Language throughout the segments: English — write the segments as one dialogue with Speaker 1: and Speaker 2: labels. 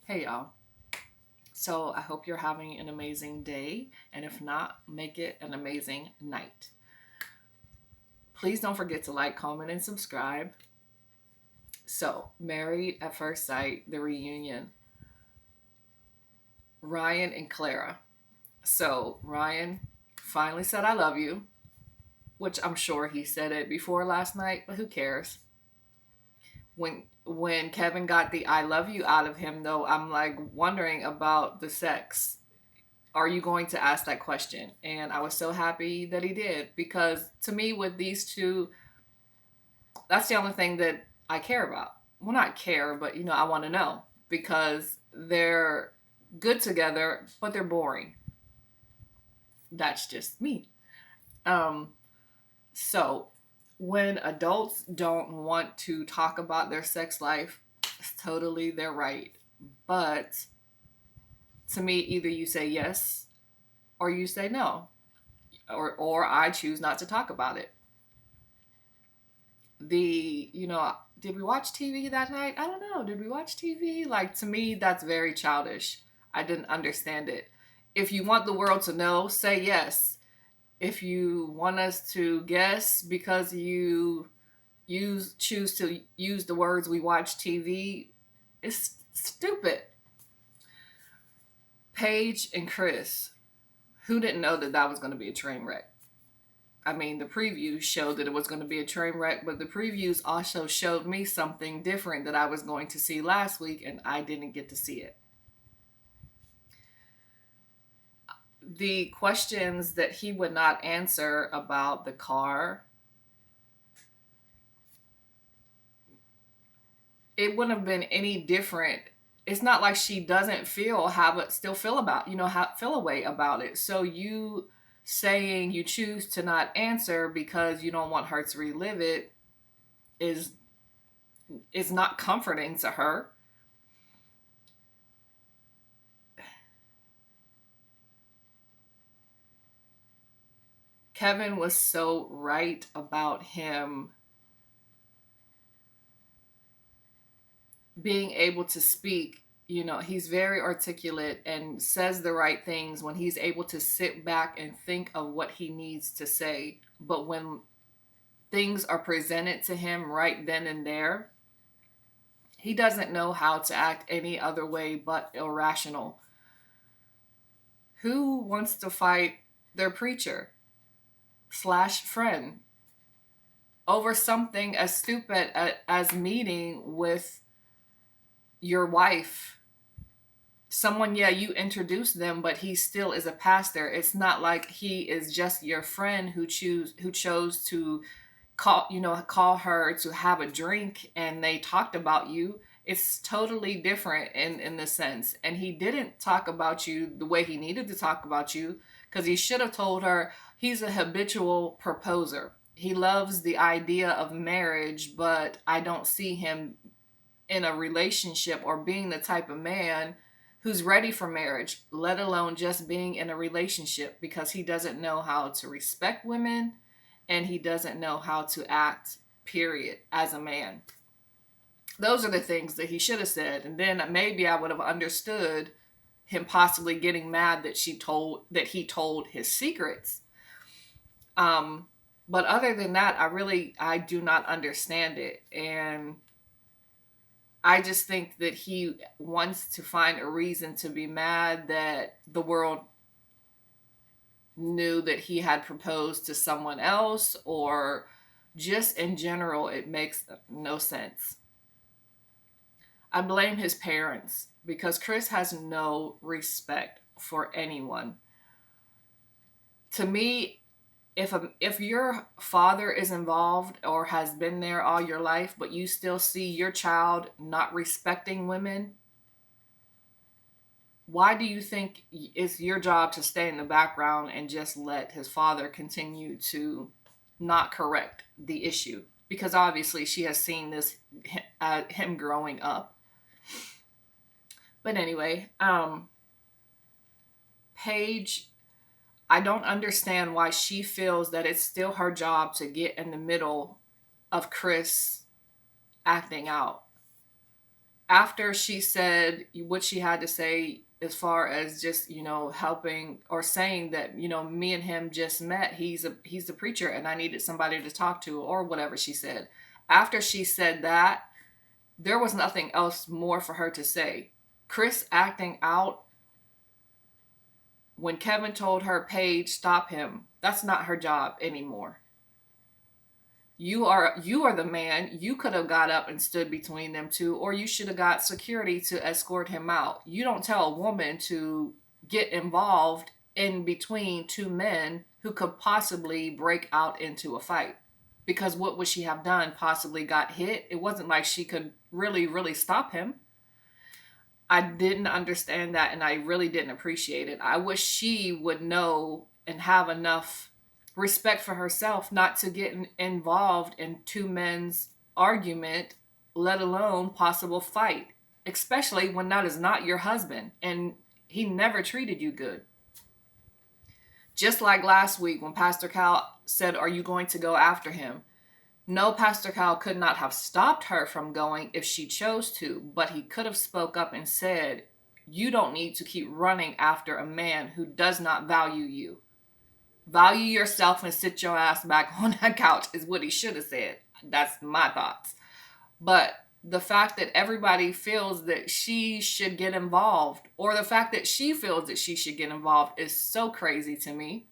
Speaker 1: Hey y'all. So I hope you're having an amazing day, and if not, make it an amazing night. Please don't forget to like, comment, and subscribe. So, Married at First Sight, the reunion. Ryan and Clara. So, Ryan finally said, I love you, which I'm sure he said it before last night, but who cares? When Kevin got the I love you out of him, though, I'm like wondering about the sex. Are you going to ask that question? And I was so happy that he did, because to me, with these two, that's the only thing that I care about. Well, not care, but I want to know, because they're good together, but they're boring. That's just me. Um, so when adults don't want to talk about their sex life, it's totally their right. But to me, either you say yes or you say no, or I choose not to talk about it. Did we watch TV that night? I don't know. Did we watch TV? Like, to me, that's very childish. I didn't understand it. If you want the world to know, say yes. If you want us to guess because you choose to use the words we watch TV, it's stupid. Paige and Chris, who didn't know that that was going to be a train wreck? I mean, the previews showed that it was going to be a train wreck, but the previews also showed me something different that I was going to see last week, and I didn't get to see it. The questions that he would not answer about the car, it wouldn't have been any different. It's not like she doesn't still feel about, feel a way about it. So you saying you choose to not answer because you don't want her to relive it is not comforting to her. Kevin was so right about him being able to speak. He's very articulate and says the right things when he's able to sit back and think of what he needs to say. But when things are presented to him right then and there, he doesn't know how to act any other way but irrational. Who wants to fight their preacher slash friend over something as stupid as meeting with your wife? Someone, yeah, you introduce them, but he still is a pastor. It's not like he is just your friend who chose to call her to have a drink and they talked about you. It's totally different in this sense. And he didn't talk about you the way he needed to talk about you, because he should have told her he's a habitual proposer. He loves the idea of marriage, but I don't see him in a relationship or being the type of man who's ready for marriage, let alone just being in a relationship, because he doesn't know how to respect women and he doesn't know how to act, period, as a man. Those are the things that he should have said. And then maybe I would have understood him possibly getting mad that he told his secrets. But other than that, I do not understand it. And I just think that he wants to find a reason to be mad that the world knew that he had proposed to someone else, or just in general, it makes no sense. I blame his parents, because Chris has no respect for anyone. To me, if your father is involved or has been there all your life, but you still see your child not respecting women, why do you think it's your job to stay in the background and just let his father continue to not correct the issue? Because obviously she has seen this, him growing up. But anyway, Paige, I don't understand why she feels that it's still her job to get in the middle of Chris acting out. After she said what she had to say as far as just, helping or saying that, me and him just met, he's a preacher and I needed somebody to talk to, or whatever she said. After she said that, there was nothing else more for her to say. Chris acting out when Kevin told her, Paige, stop him. That's not her job anymore. You are the man. You could have got up and stood between them two, or you should have got security to escort him out. You don't tell a woman to get involved in between two men who could possibly break out into a fight. Because what would she have done? Possibly got hit. It wasn't like she could really, really stop him. I didn't understand that, and I really didn't appreciate it. I wish she would know and have enough respect for herself not to get involved in two men's argument, let alone possible fight, especially when that is not your husband and he never treated you good. Just like last week when Pastor Cal said, are you going to go after him? No, Pastor Cal could not have stopped her from going if she chose to, but he could have spoke up and said, you don't need to keep running after a man who does not value you. Value yourself and sit your ass back on that couch is what he should have said. That's my thoughts. But the fact that everybody feels that she should get involved, or the fact that she feels that she should get involved, is so crazy to me.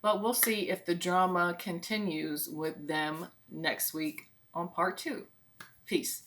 Speaker 1: But we'll see if the drama continues with them next week on part 2. Peace.